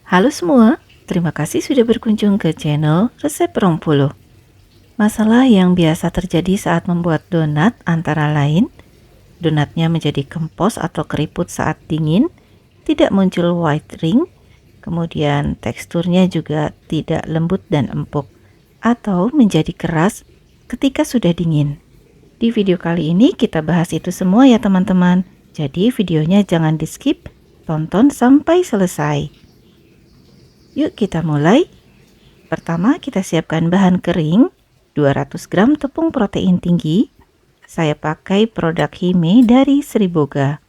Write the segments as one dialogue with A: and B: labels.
A: Halo semua, terima kasih sudah berkunjung ke channel Resep Rongpuluh. Masalah yang biasa terjadi saat membuat donat antara lain, donatnya menjadi kempos atau keriput saat dingin, tidak muncul white ring, kemudian teksturnya juga tidak lembut dan empuk, atau menjadi keras ketika sudah dingin. Di video kali ini kita bahas itu semua ya teman-teman, jadi videonya jangan di skip, tonton sampai selesai. Yuk kita mulai. Pertama kita siapkan bahan kering, 200 gram tepung protein tinggi. Saya pakai produk Hime dari Sriboga.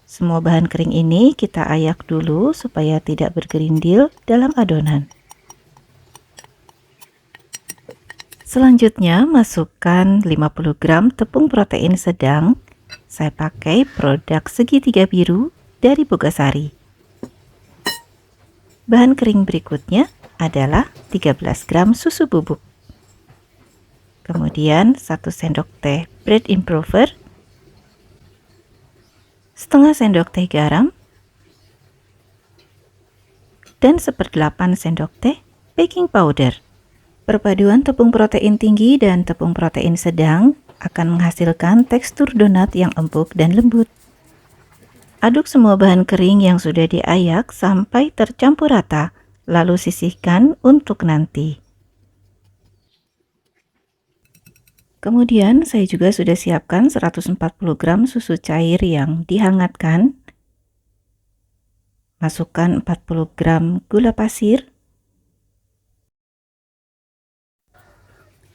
A: Semua bahan kering ini kita ayak dulu supaya tidak bergerindil dalam adonan. Selanjutnya masukkan 50 gram tepung protein sedang. Saya pakai produk segitiga biru dari Bogasari. Bahan kering berikutnya adalah 13 gram susu bubuk. Kemudian 1 sendok teh bread improver, setengah sendok teh garam, dan 1/8 sendok teh baking powder. Perpaduan tepung protein tinggi dan tepung protein sedang akan menghasilkan tekstur donat yang empuk dan lembut. Aduk semua bahan kering yang sudah diayak sampai tercampur rata, lalu sisihkan untuk nanti. Kemudian saya juga sudah siapkan 140 gram susu cair yang dihangatkan. Masukkan 40 gram gula pasir.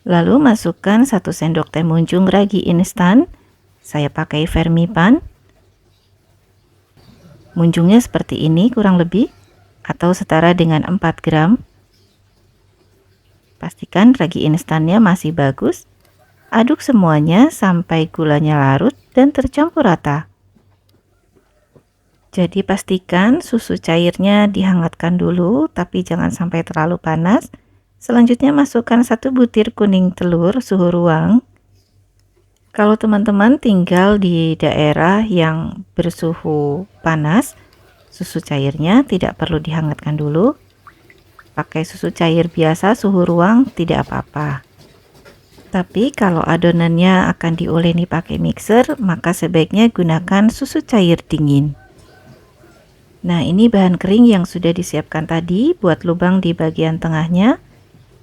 A: Lalu masukkan 1 sendok teh munjung ragi instan. Saya pakai Fermipan. Munjungnya seperti ini kurang lebih, atau setara dengan 4 gram. Pastikan ragi instannya masih bagus. Aduk semuanya sampai gulanya larut dan tercampur rata. Jadi pastikan susu cairnya dihangatkan dulu, tapi jangan sampai terlalu panas. Selanjutnya masukkan 1 butir kuning telur suhu ruang. Kalau teman-teman tinggal di daerah yang bersuhu panas, susu cairnya tidak perlu dihangatkan dulu. Pakai susu cair biasa suhu ruang tidak apa-apa. Tapi kalau adonannya akan diuleni pakai mixer, maka sebaiknya gunakan susu cair dingin. Nah, ini bahan kering yang sudah disiapkan tadi, buat lubang di bagian tengahnya,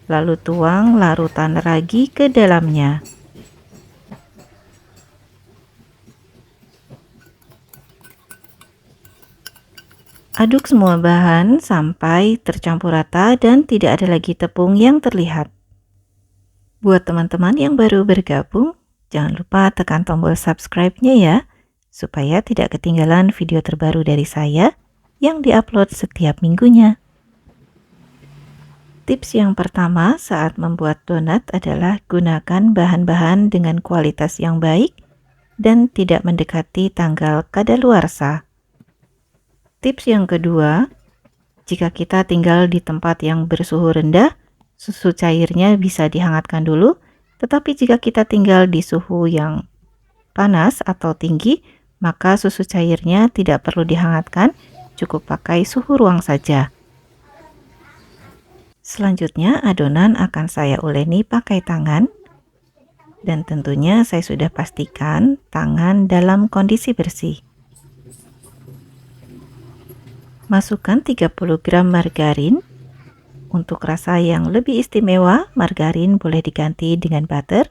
A: lalu tuang larutan ragi ke dalamnya. Aduk semua bahan sampai tercampur rata dan tidak ada lagi tepung yang terlihat. Buat teman-teman yang baru bergabung, jangan lupa tekan tombol subscribe-nya ya, supaya tidak ketinggalan video terbaru dari saya yang diupload setiap minggunya. Tips yang pertama saat membuat donat adalah gunakan bahan-bahan dengan kualitas yang baik dan tidak mendekati tanggal kadaluarsa. Tips yang kedua, jika kita tinggal di tempat yang bersuhu rendah, susu cairnya bisa dihangatkan dulu, tetapi jika kita tinggal di suhu yang panas atau tinggi, maka susu cairnya tidak perlu dihangatkan, cukup pakai suhu ruang saja. Selanjutnya adonan akan saya uleni pakai tangan, dan tentunya saya sudah pastikan tangan dalam kondisi bersih. Masukkan 30 gram margarin. Untuk rasa yang lebih istimewa, margarin boleh diganti dengan butter.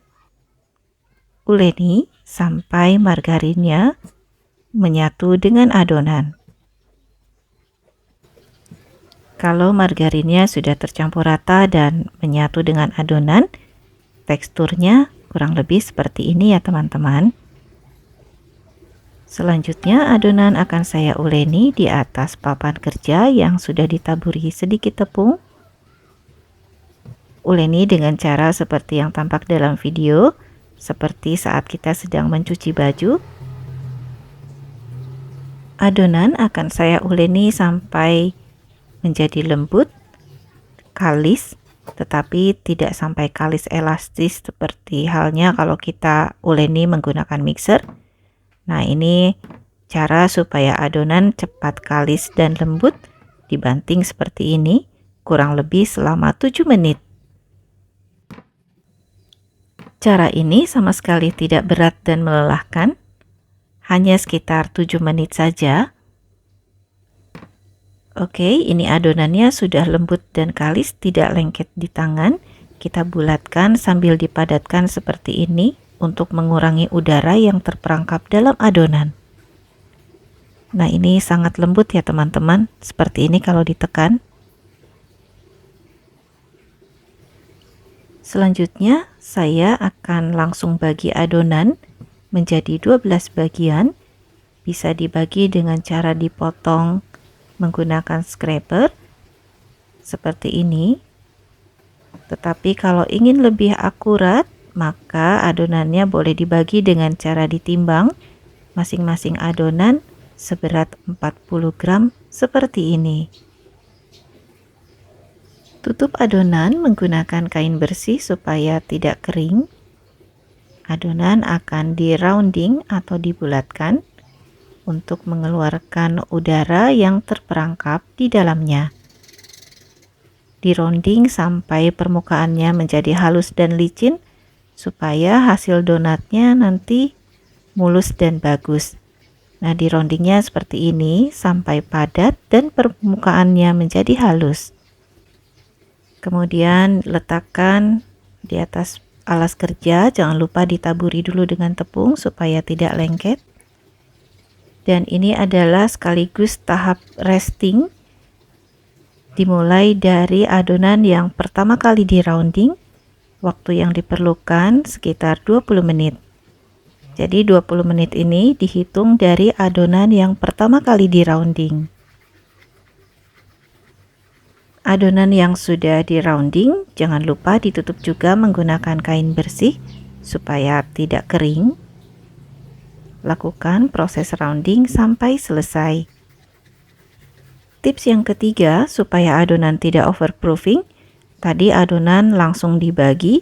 A: Uleni sampai margarinnya menyatu dengan adonan. Kalau margarinnya sudah tercampur rata dan menyatu dengan adonan, teksturnya kurang lebih seperti ini ya teman-teman. Selanjutnya adonan akan saya uleni di atas papan kerja yang sudah ditaburi sedikit tepung. Uleni dengan cara seperti yang tampak dalam video, seperti saat kita sedang mencuci baju. Adonan akan saya uleni sampai menjadi lembut, kalis, tetapi tidak sampai kalis elastis seperti halnya kalau kita uleni menggunakan mixer. Nah, ini Cara supaya adonan cepat kalis dan lembut dibanting seperti ini, kurang lebih selama 7 menit. Cara ini sama sekali tidak berat dan melelahkan, hanya sekitar 7 menit saja. Oke, ini adonannya sudah lembut dan kalis, tidak lengket di tangan. Kita bulatkan sambil dipadatkan seperti ini untuk mengurangi udara yang terperangkap dalam adonan. Nah, ini sangat lembut ya teman-teman, seperti ini kalau ditekan. Selanjutnya, saya akan langsung bagi adonan menjadi 12 bagian. Bisa dibagi dengan cara dipotong menggunakan scraper seperti ini. Tetapi kalau ingin lebih akurat, maka adonannya boleh dibagi dengan cara ditimbang. Masing-masing adonan seberat 40 gram seperti ini. Tutup adonan menggunakan kain bersih supaya tidak kering. Adonan akan di-rounding atau dibulatkan untuk mengeluarkan udara yang terperangkap di dalamnya. Di-rounding sampai permukaannya menjadi halus dan licin supaya hasil donatnya nanti mulus dan bagus. Nah, di-roundingnya seperti ini sampai padat dan permukaannya menjadi halus. Kemudian letakkan di atas alas kerja, jangan lupa ditaburi dulu dengan tepung supaya tidak lengket. Dan ini adalah sekaligus tahap resting, dimulai dari adonan yang pertama kali di rounding. Waktu yang diperlukan sekitar 20 menit. Jadi 20 menit ini dihitung dari adonan yang pertama kali di rounding. Adonan yang sudah di rounding jangan lupa ditutup juga menggunakan kain bersih supaya tidak kering. Lakukan proses rounding sampai selesai. Tips yang ketiga supaya adonan tidak overproofing, tadi adonan langsung dibagi,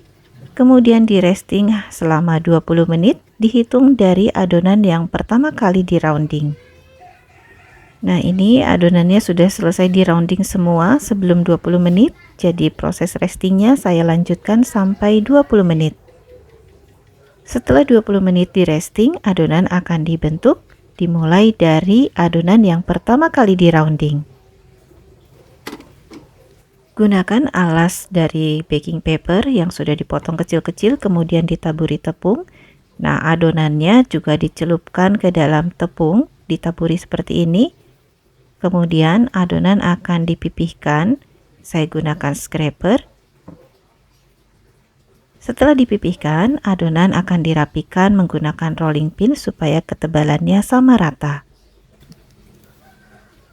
A: kemudian di resting selama 20 menit dihitung dari adonan yang pertama kali di rounding. Nah, ini adonannya sudah selesai di rounding semua sebelum 20 menit, jadi proses restingnya saya lanjutkan sampai 20 menit. Setelah 20 menit di resting, adonan akan dibentuk, dimulai dari adonan yang pertama kali di rounding. Gunakan alas dari baking paper yang sudah dipotong kecil-kecil kemudian ditaburi tepung. Nah, adonannya juga dicelupkan ke dalam tepung, ditaburi seperti ini. Kemudian adonan akan dipipihkan, saya gunakan scraper. Setelah dipipihkan, adonan akan dirapikan menggunakan rolling pin supaya ketebalannya sama rata.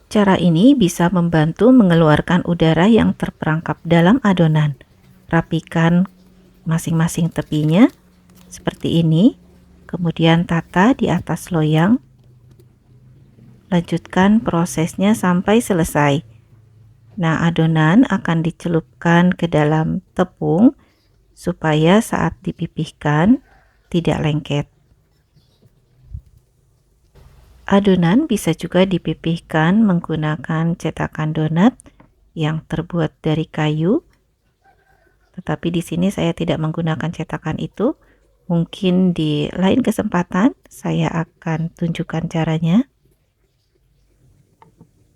A: Cara ini bisa membantu mengeluarkan udara yang terperangkap dalam adonan. Rapikan masing-masing tepinya seperti ini, kemudian tata di atas loyang. Lanjutkan prosesnya sampai selesai. Nah, adonan akan dicelupkan ke dalam tepung supaya saat dipipihkan tidak lengket. Adonan bisa juga dipipihkan menggunakan cetakan donat yang terbuat dari kayu. Tetapi di sini saya tidak menggunakan cetakan itu. Mungkin di lain kesempatan saya akan tunjukkan caranya.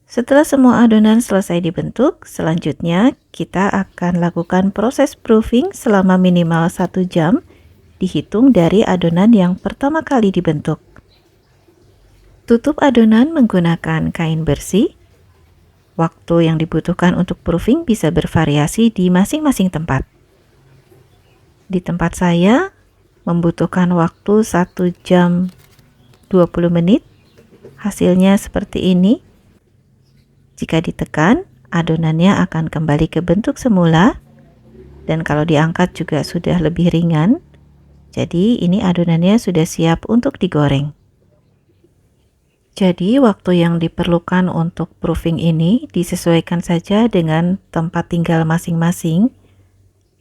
A: Setelah semua adonan selesai dibentuk, selanjutnya kita akan lakukan proses proofing selama minimal 1 jam, dihitung dari adonan yang pertama kali dibentuk. Tutup adonan menggunakan kain bersih. Waktu yang dibutuhkan untuk proofing bisa bervariasi di masing-masing tempat. Di tempat saya membutuhkan waktu 1 jam 20 menit. Hasilnya seperti ini. Jika ditekan, adonannya akan kembali ke bentuk semula, dan kalau diangkat juga sudah lebih ringan. Jadi ini adonannya sudah siap untuk digoreng. Jadi waktu yang diperlukan untuk proofing ini disesuaikan saja dengan tempat tinggal masing-masing.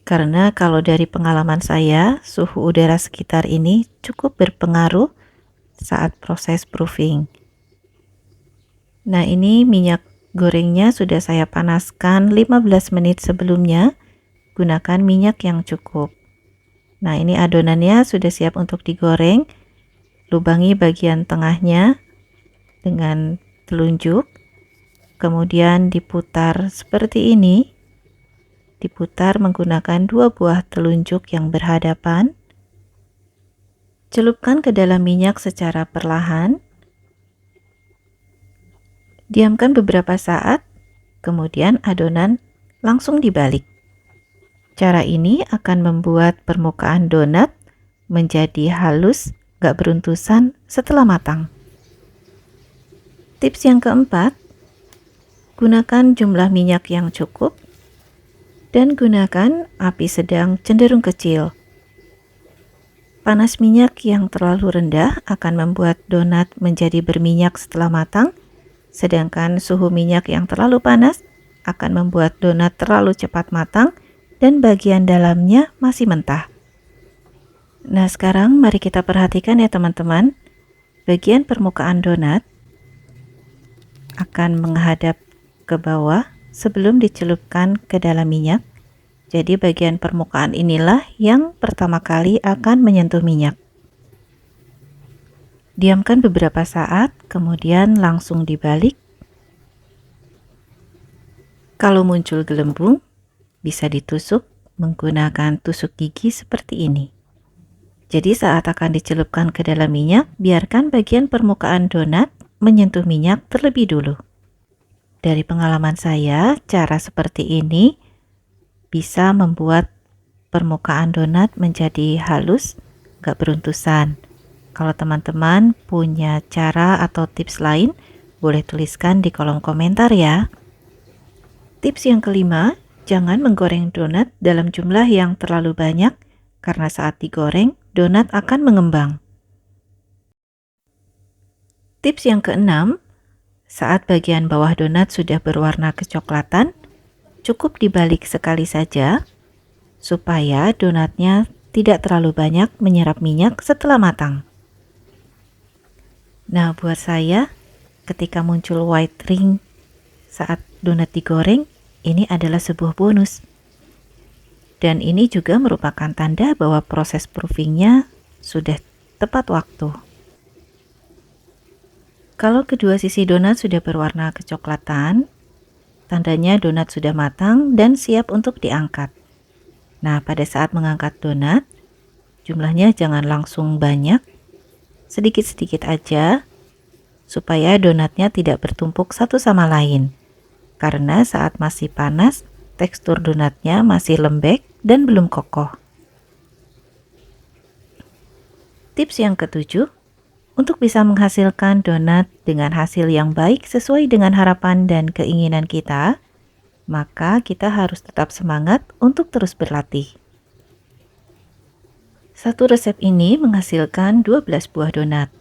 A: Karena kalau dari pengalaman saya, suhu udara sekitar ini cukup berpengaruh saat proses proofing. Nah, ini minyak gorengnya sudah saya panaskan 15 menit sebelumnya. Gunakan minyak yang cukup. Nah, ini adonannya sudah siap untuk digoreng. Lubangi bagian tengahnya dengan telunjuk. Kemudian diputar seperti ini. Diputar menggunakan 2 buah telunjuk yang berhadapan. Celupkan ke dalam minyak secara perlahan. Diamkan beberapa saat, kemudian adonan langsung dibalik. Cara ini akan membuat permukaan donat menjadi halus, gak beruntusan setelah matang. Tips yang keempat, gunakan jumlah minyak yang cukup dan gunakan api sedang cenderung kecil. Panas minyak yang terlalu rendah akan membuat donat menjadi berminyak setelah matang, sedangkan suhu minyak yang terlalu panas akan membuat donat terlalu cepat matang dan bagian dalamnya masih mentah. Nah, sekarang mari kita perhatikan ya teman-teman. Bagian permukaan donat akan menghadap ke bawah sebelum dicelupkan ke dalam minyak. Jadi bagian permukaan inilah yang pertama kali akan menyentuh minyak. Diamkan beberapa saat, kemudian langsung dibalik. Kalau muncul gelembung, bisa ditusuk menggunakan tusuk gigi seperti ini. Jadi saat akan dicelupkan ke dalam minyak, biarkan bagian permukaan donat menyentuh minyak terlebih dulu. Dari pengalaman saya, cara seperti ini bisa membuat permukaan donat menjadi halus, gak beruntusan. Kalau teman-teman punya cara atau tips lain, boleh tuliskan di kolom komentar ya. Tips yang kelima, jangan menggoreng donat dalam jumlah yang terlalu banyak, karena saat digoreng, donat akan mengembang. Tips yang keenam, saat bagian bawah donat sudah berwarna kecoklatan, cukup dibalik sekali saja, supaya donatnya tidak terlalu banyak menyerap minyak setelah matang. Nah, buat saya, ketika muncul white ring saat donat digoreng, ini adalah sebuah bonus. Dan ini juga merupakan tanda bahwa proses proofingnya sudah tepat waktu. Kalau kedua sisi donat sudah berwarna kecoklatan, tandanya donat sudah matang dan siap untuk diangkat. Nah, pada saat mengangkat donat, jumlahnya jangan langsung banyak, sedikit-sedikit aja, supaya donatnya tidak bertumpuk satu sama lain. Karena saat masih panas, tekstur donatnya masih lembek dan belum kokoh. Tips yang ketujuh, untuk bisa menghasilkan donat dengan hasil yang baik sesuai dengan harapan dan keinginan kita, maka kita harus tetap semangat untuk terus berlatih. Satu resep ini menghasilkan 12 buah donat.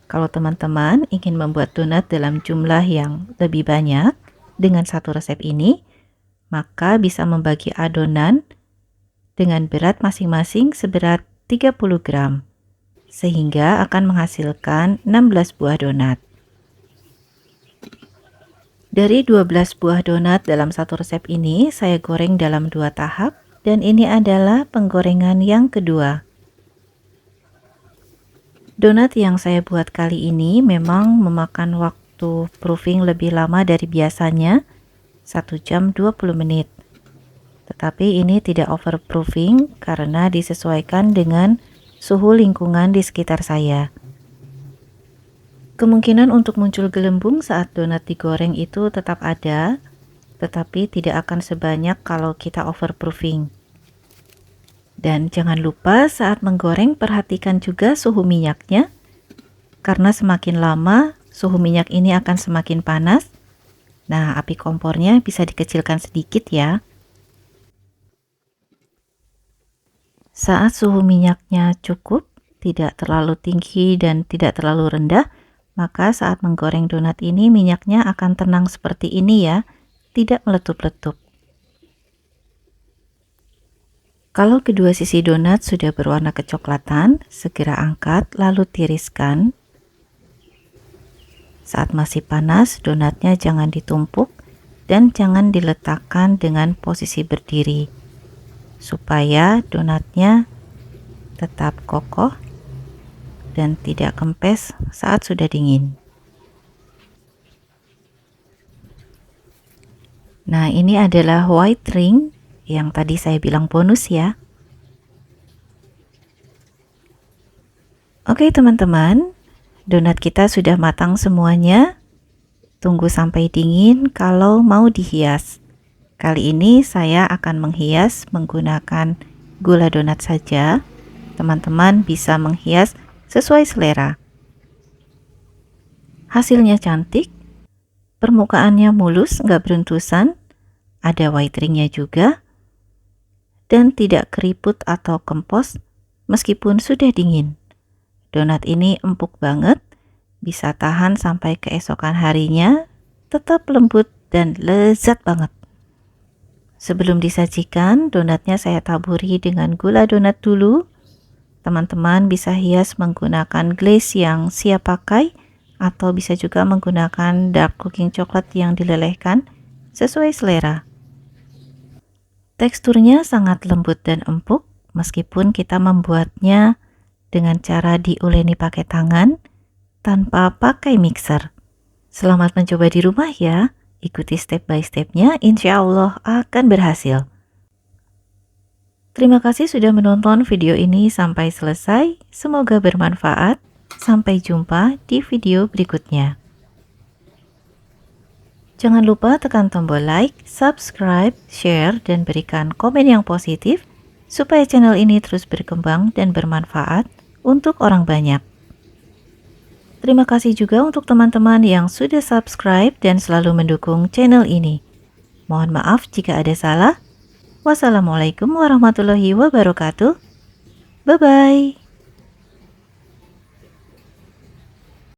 A: Kalau teman-teman ingin membuat donat dalam jumlah yang lebih banyak dengan satu resep ini, maka bisa membagi adonan dengan berat masing-masing seberat 30 gram, sehingga akan menghasilkan 16 buah donat. Dari 12 buah donat dalam satu resep ini, saya goreng dalam 2 tahap, dan ini adalah penggorengan yang kedua. Donat yang saya buat kali ini memang memakan waktu proofing lebih lama dari biasanya, 1 jam 20 menit. Tetapi ini tidak overproofing karena disesuaikan dengan suhu lingkungan di sekitar saya. Kemungkinan untuk muncul gelembung saat donat digoreng itu tetap ada, tetapi tidak akan sebanyak kalau kita overproofing. Dan jangan lupa saat menggoreng perhatikan juga suhu minyaknya, karena semakin lama suhu minyak ini akan semakin panas. Nah, api kompornya bisa dikecilkan sedikit ya. Saat suhu minyaknya cukup, tidak terlalu tinggi dan tidak terlalu rendah, maka saat menggoreng donat ini minyaknya akan tenang seperti ini ya, tidak meletup-letup. Kalau kedua sisi donat sudah berwarna kecoklatan, segera angkat lalu tiriskan. Saat masih panas, donatnya jangan ditumpuk dan jangan diletakkan dengan posisi berdiri, supaya donatnya tetap kokoh dan tidak kempes saat sudah dingin. Nah, ini adalah white ring yang tadi saya bilang bonus ya. Oke teman-teman, donat kita sudah matang semuanya. Tunggu sampai dingin kalau mau dihias. Kali ini saya akan menghias menggunakan gula donat saja. Teman-teman bisa menghias sesuai selera. Hasilnya cantik, permukaannya mulus, nggak beruntusan, ada white ringnya juga, dan tidak keriput atau kempos meskipun sudah dingin. Donat ini empuk banget, bisa tahan sampai keesokan harinya, tetap lembut dan lezat banget. Sebelum disajikan, donatnya saya taburi dengan gula donat dulu. Teman-teman bisa hias menggunakan glaze yang siap pakai, atau bisa juga menggunakan dark cooking coklat yang dilelehkan sesuai selera. Teksturnya sangat lembut dan empuk, meskipun kita membuatnya dengan cara diuleni pakai tangan tanpa pakai mixer. Selamat mencoba di rumah ya. Ikuti step by stepnya, insya Allah akan berhasil. Terima kasih sudah menonton video ini sampai selesai. Semoga bermanfaat. Sampai jumpa di video berikutnya. Jangan lupa tekan tombol like, subscribe, share, dan berikan komen yang positif supaya channel ini terus berkembang dan bermanfaat untuk orang banyak. Terima kasih juga untuk teman-teman yang sudah subscribe dan selalu mendukung channel ini. Mohon maaf jika ada salah. Wassalamualaikum warahmatullahi wabarakatuh. Bye-bye.